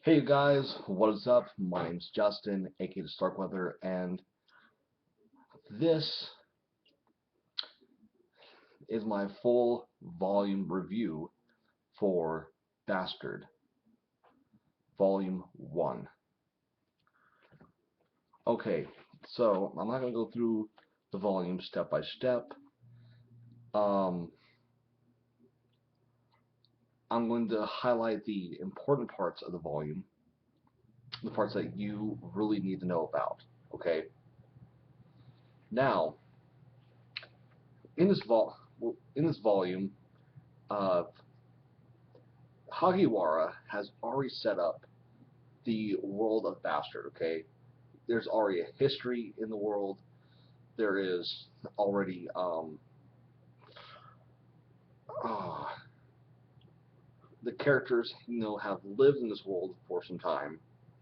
Hey you guys, what is up? My name's Justin, aka the Starkweather, and this is my full volume review for Bastard, Volume 1. Okay, so I'm not going to go through the volume step by step. Um, I'm going to highlight the important parts of the volume, the parts that you really need to know about. Okay, now in this volume, uh, Hagiwara has already set up the world of Bastard, okay? There's already a history in the world. There is already uh, the characters, have lived in this world for some time,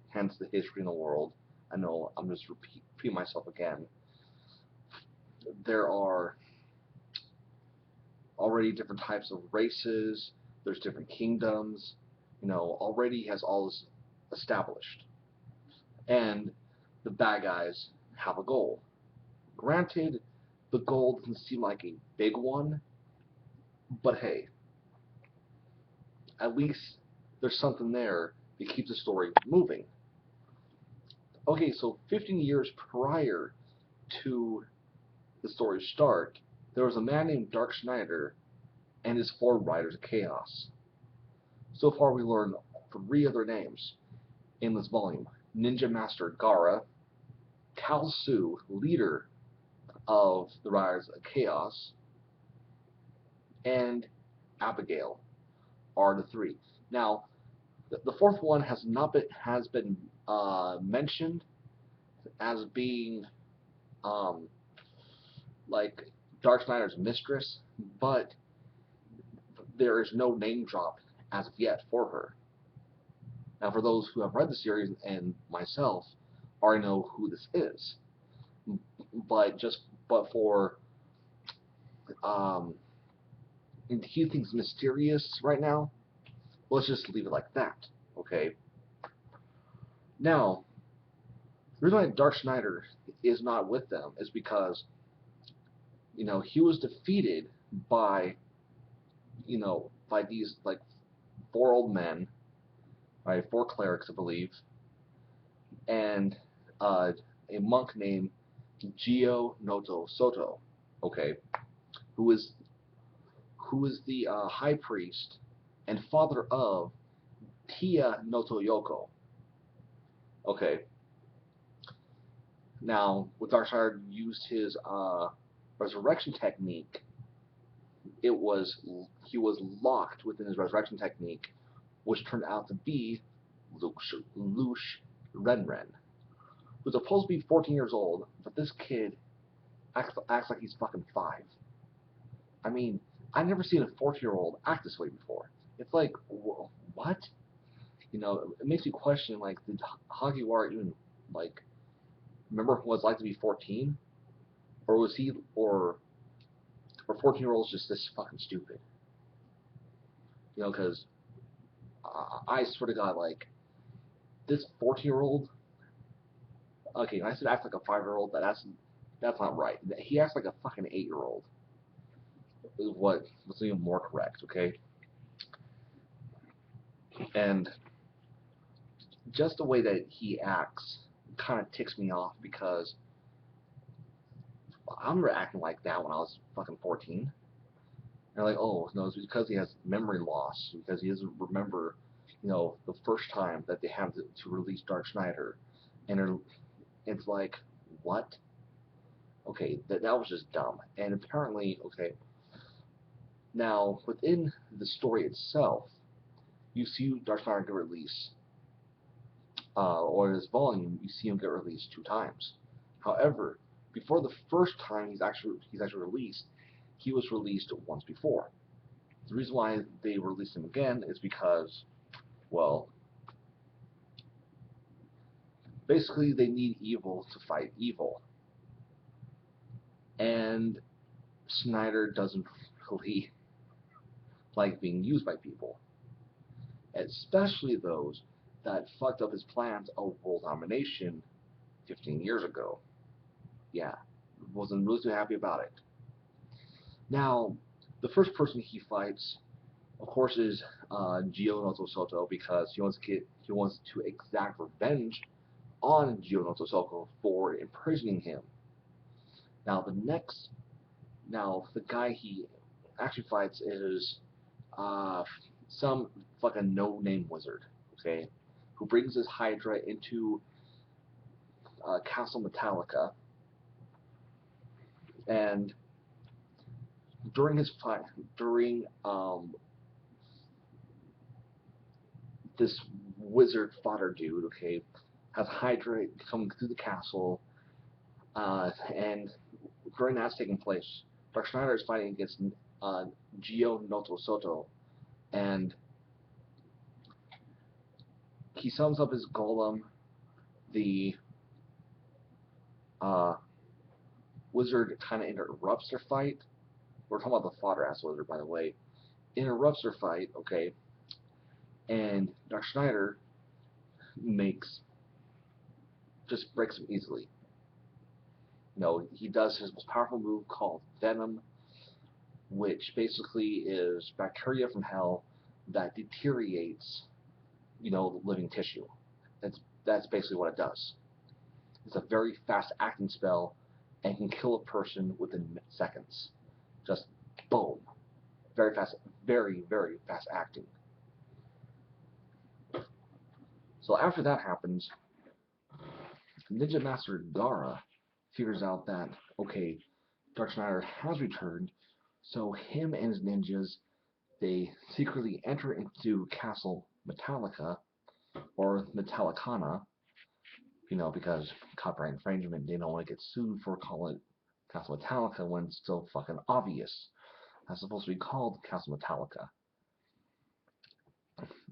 hence the history in the world. I know I'm just repeating myself again. There are already different types of races. There's different kingdoms. Already has all this established. And the bad guys have a goal. Granted, the goal doesn't seem like a big one, but hey, at least there's something there that keeps the story moving. Okay, so 15 years prior to the story's start, there was a man named Dark Schneider and his four Riders of Chaos. So far, we learned three other names in this volume: Ninja Master Gaara, Kalsu, leader of the Riders of Chaos, and Abigail are the three. Now, the fourth one has been mentioned as being um, like Dark Snyder's mistress, but there is no name drop as of yet for her. Now, for those who have read the series and myself, already know who this is, but for um, he thinks mysterious right now. Let's just leave it like that, okay? Now, the reason why Dark Schneider is not with them is because he was defeated by by these like four old men, right, four clerics, I believe, and a monk named Gio Noto Soto, okay, who is the high priest and father of Tia Noto Yoko. Okay, now with Darkseid used his resurrection technique, it was he was locked within his resurrection technique, which turned out to be Lush Renren, who's supposed to be 14 years old, but this kid acts like he's fucking 5. I mean, I've never seen a 14-year-old act this way before. It's like, what? It makes me question, like, did Hagiwara even, like, remember what it's like to be 14? Or was he, or 14-year-olds just this fucking stupid? Because I swear to God, like, this 14-year-old, okay, I said act like a 5-year-old, that's not right. He acts like a fucking 8-year-old. What's even more correct, okay? And just the way that he acts kind of ticks me off because I remember acting like that when I was fucking 14. They're like, oh, no, it's because he has memory loss, because he doesn't remember, the first time that they had to release Dark Schneider. And it's like, what? Okay, that was just dumb. And apparently, okay, now within the story itself, you see Dark Schneider get released, or his volume, you see him get released 2 times. However, before the first time he's actually released, he was released once before. The reason why they released him again is because, well, basically they need evil to fight evil, and Snyder doesn't really like being used by people, especially those that fucked up his plans of world domination 15 years ago. Yeah, wasn't really too happy about it. Now, the first person he fights, of course, is Gio Noto Soto because he wants to exact revenge on Gio Noto Soto for imprisoning him. Now, the guy he actually fights is some fucking no-name wizard, okay, who brings his Hydra into Castle Metallica, and during his fight, during this wizard fodder dude, okay, has Hydra come through the castle, and during that's taking place, Dark Schneider is fighting against Gio Noto Soto, and he sums up his golem. The wizard kind of interrupts their fight. We're talking about the fodder-ass wizard, by the way. Interrupts their fight, okay, and Dark Schneider just breaks him easily. He does his most powerful move called Venom, which basically is bacteria from hell that deteriorates, living tissue. That's basically what it does. It's a very fast-acting spell and can kill a person within seconds. Just boom. Very fast, very, very fast-acting. So after that happens, Ninja Master Gara figures out that, okay, Dark Schneider has returned, so him and his ninjas, they secretly enter into Castle Metallica, or Metallicana, because copyright infringement, they don't want to get sued for calling it Castle Metallica when it's still fucking obvious. That's supposed to be called Castle Metallica.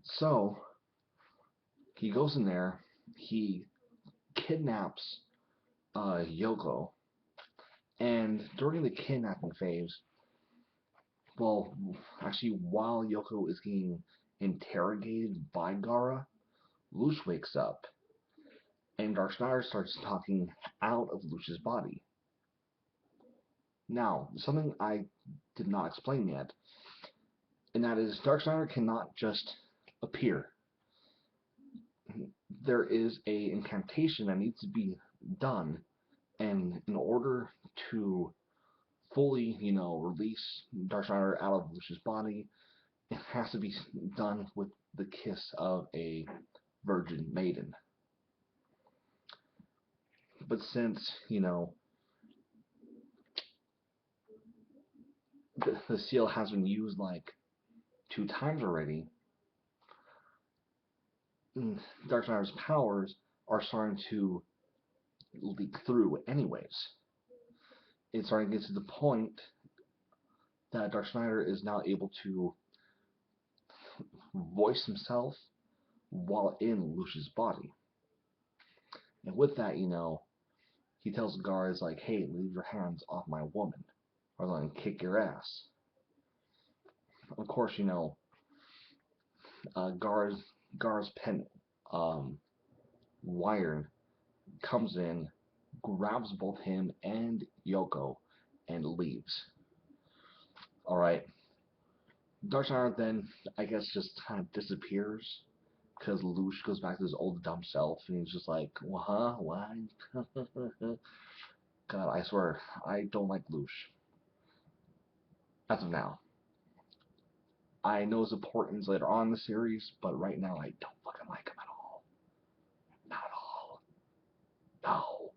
So, he goes in there, he kidnaps Yoko, and during the kidnapping phase, well, actually, while Yoko is getting interrogated by Gara, Luce wakes up, and Dark Schneider starts talking out of Luce's body. Now, something I did not explain yet, and that is Dark Schneider cannot just appear. There is a incantation that needs to be done, and in order to fully, release Dark Schneider out of Lucius' body, it has to be done with the kiss of a virgin maiden. But since, the seal has been used like 2 times already, Dark Schneider's powers are starting to leak through anyways. It's starting to get to the point that Dark Schneider is now able to voice himself while in Lucius' body. And with that, he tells Gara, like, hey, leave your hands off my woman, or I'm going to kick your ass. Of course, Gara's pen, Wired, comes in, grabs both him and Yoko, and leaves. Alright. Dark Schneider then, I guess, just kind of disappears, because Luce goes back to his old dumb self, and he's just like, well, huh? What? God, I swear, I don't like Luce. As of now. I know his importance later on in the series, but right now I don't fucking like him at all. Not at all. No.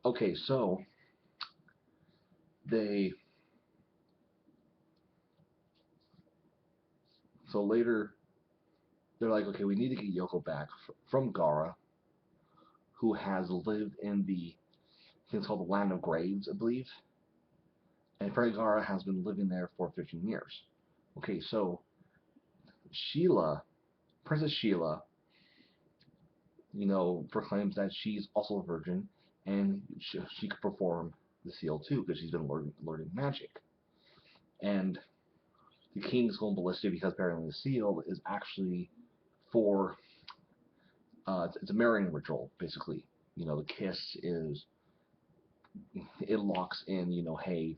Okay, so later they're like, okay, we need to get Yoko back from Gara, who has lived in I think it's called the Land of Graves, I believe. And apparently Gara has been living there for 15 years. Okay, so Princess Sheila, proclaims that she's also a virgin, and she could perform the seal too, because she's been learning magic. And the king's going ballistic because apparently the seal is actually for it's a marrying ritual, basically. The kiss is, it locks in, hey,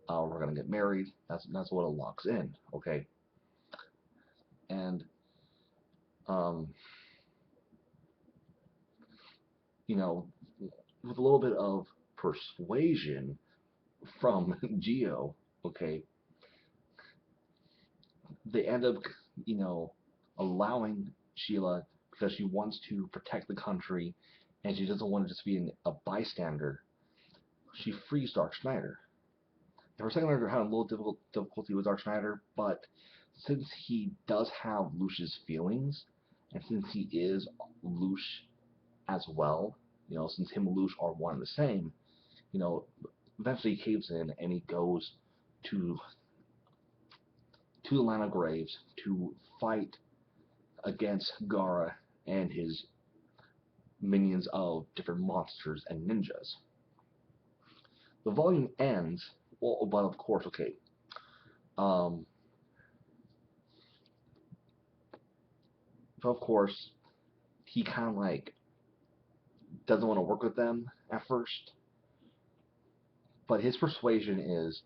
we're gonna get married. That's what it locks in, okay? And um, with a little bit of persuasion from Geo, okay, they end up, allowing Sheila because she wants to protect the country and she doesn't want to just be a bystander. She frees Dark Schneider. For a second, I had a little difficulty with Dark Schneider, but since he does have Lucia's feelings, and since he is Lucia as well, since him and Lucia are one and the same, eventually he caves in and he goes to the Land of Graves to fight against Gara and his minions of different monsters and ninjas. The volume ends, well, but of course, okay. So of course, he kind of like doesn't want to work with them at first, but his persuasion is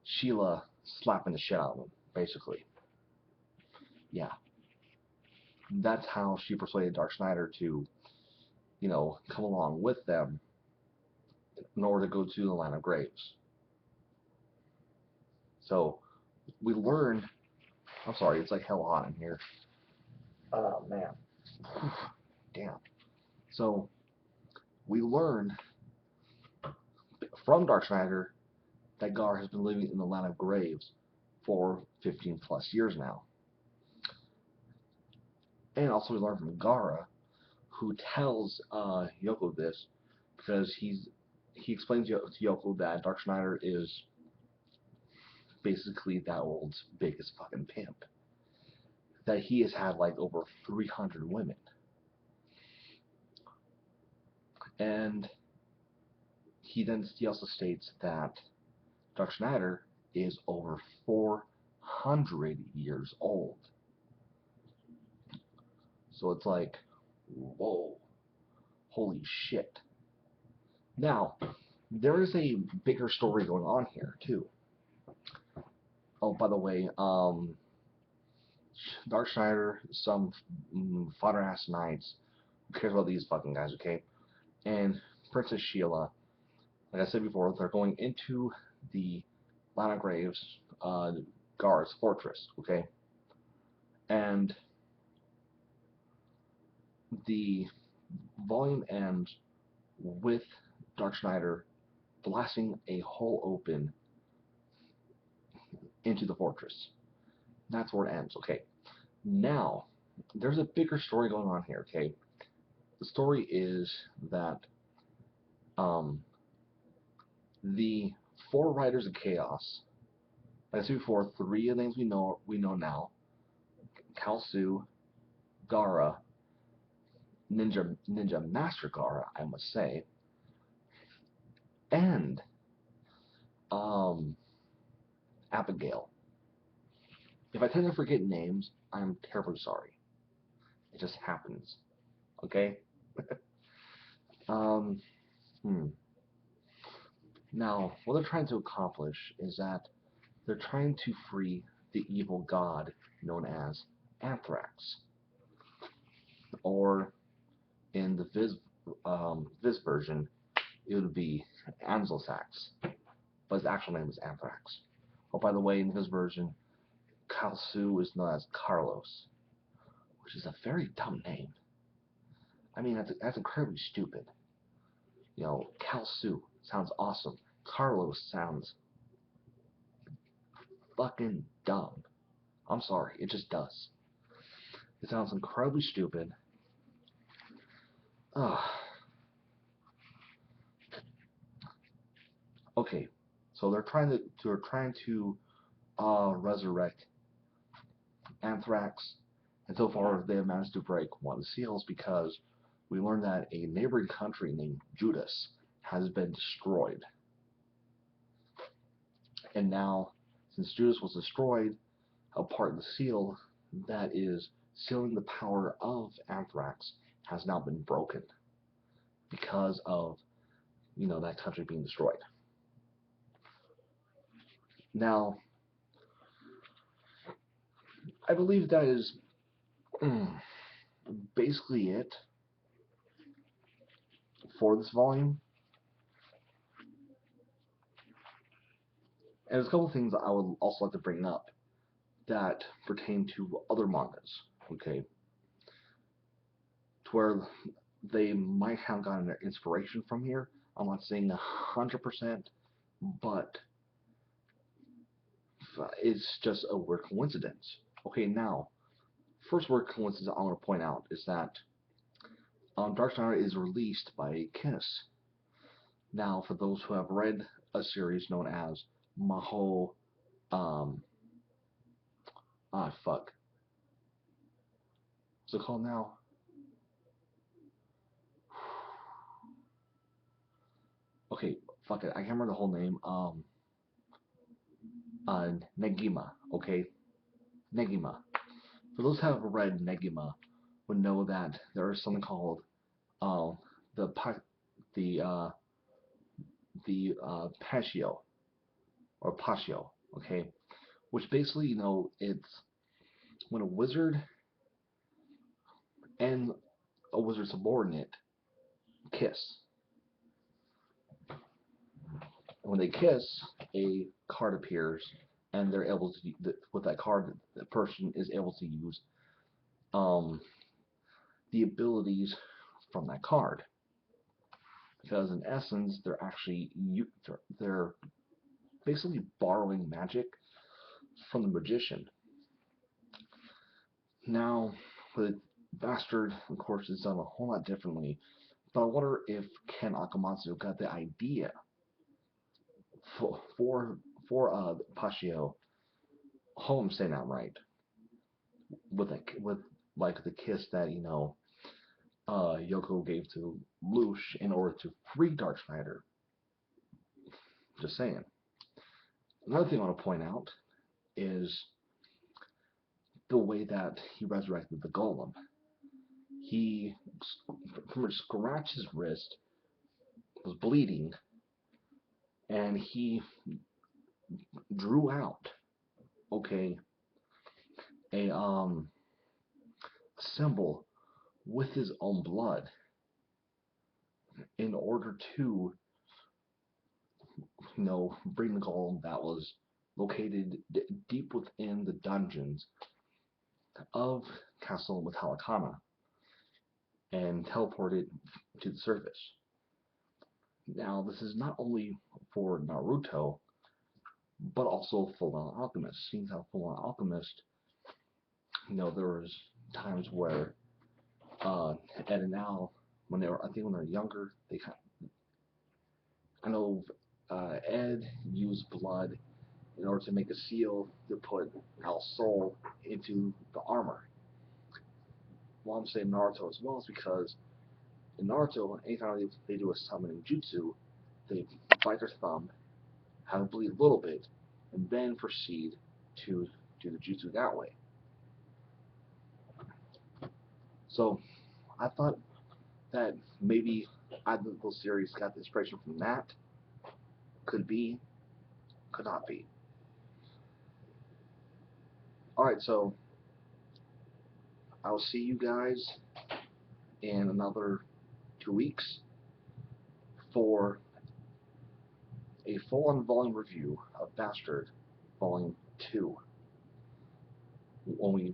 Sheila slapping the shit out of him, basically. Yeah, that's how she persuaded Dark Schneider to, come along with them in order to go to the Land of Graves. So we learn. I'm sorry, it's like hell hot in here. Oh man, damn. So we learn from Dark Schneider that Gar has been living in the Land of Graves for 15 plus years now. And also we learn from Gara, who tells Yoko this because he explains to Yoko that Dark Schneider is basically that world's biggest fucking pimp. That he has had like over 300 women. And he also states that Dark Schneider is over 400 years old. So it's like, whoa, holy shit. Now, there is a bigger story going on here, too. Oh, by the way, Dark Schneider, some fodder-ass knights, who cares about these fucking guys, okay? And Princess Sheila, like I said before, they're going into the Land of Graves, Gar's fortress, okay? And the volume ends with Dark Schneider blasting a hole open into the fortress. That's where it ends, okay? Now, there's a bigger story going on here, okay? The story is that the 4 Riders of Chaos, like I said before, 3 of the names we know now, Kalsu, Gara, Ninja Master Gara, I must say, and Abigail. If I tend to forget names, I'm terribly sorry. It just happens. Okay? Now, what they're trying to accomplish is that they're trying to free the evil god known as Anthrax. Or, in the Viz version, it would be Anzelsax. But his actual name is Anthrax. Oh, by the way, in his version, Kalsu is known as Carlos, which is a very dumb name. I mean, that's incredibly stupid. Kalsu sounds awesome. Carlos sounds fucking dumb. I'm sorry, it just does. It sounds incredibly stupid. Okay, so they're trying to resurrect Anthrax, and so far they have managed to break one of the seals because we learned that a neighboring country named Judas has been destroyed. And now, since Judas was destroyed, a part of the seal that is sealing the power of Anthrax has now been broken because of, that country being destroyed. Now, I believe that is basically it for this volume. And there's a couple things I would also like to bring up that pertain to other mangas, okay? To where they might have gotten their inspiration from here. I'm not saying 100%, but it's just a weird coincidence. Okay, now, first weird coincidence I want to point out is that Dark Knight is released by Kiss. Now, for those who have read a series known as Maho, fuck. What's it called now? Okay, fuck it, I can't remember the whole name. Negima, okay? Negima. For those who have read Negima, would know that there is something called the Patio or Patio, okay? Which basically, it's when a wizard and a wizard subordinate kiss. When they kiss, a card appears, and they're able to, with that card, the person is able to use the abilities from that card. Because in essence, they're actually they're basically borrowing magic from the magician. Now, the Bastard, of course, is done a whole lot differently. But I wonder if Ken Akamatsu got the idea for Pashio. Hope I'm saying that right. With like the kiss that Yoko gave to Lush in order to free Darkschneider. Just saying. Another thing I want to point out is the way that he resurrected the golem. He pretty much scratched his wrist, was bleeding, and he drew out, okay, a symbol with his own blood in order to, bring the golem that was located deep within the dungeons of Castle Metallicana and teleport it to the surface. Now, this is not only for Naruto, but also Fullmetal Alchemist. Seeing how Fullmetal Alchemist, there was times where Ed and Al, when they were younger, I know Ed used blood in order to make a seal to put Al's soul into the armor. Well, I'm saying Naruto as well is because in Naruto, anytime they do a summoning jutsu, they bite their thumb, have it bleed a little bit, and then proceed to do the jutsu that way. So I thought that maybe either of those series got the inspiration from that. Could be, could not be. Alright, so I'll see you guys in another 2 weeks for a full-on volume review of Bastard Volume 2, when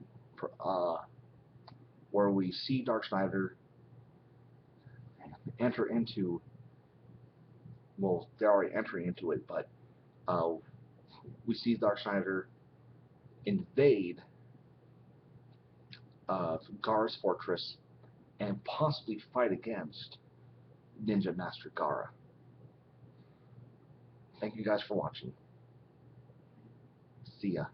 where we see Darkschneider enter into, well, they're already entering into it, but we see Darkschneider invade Gaara's fortress and possibly fight against Ninja Master Gaara. Thank you guys for watching. See ya.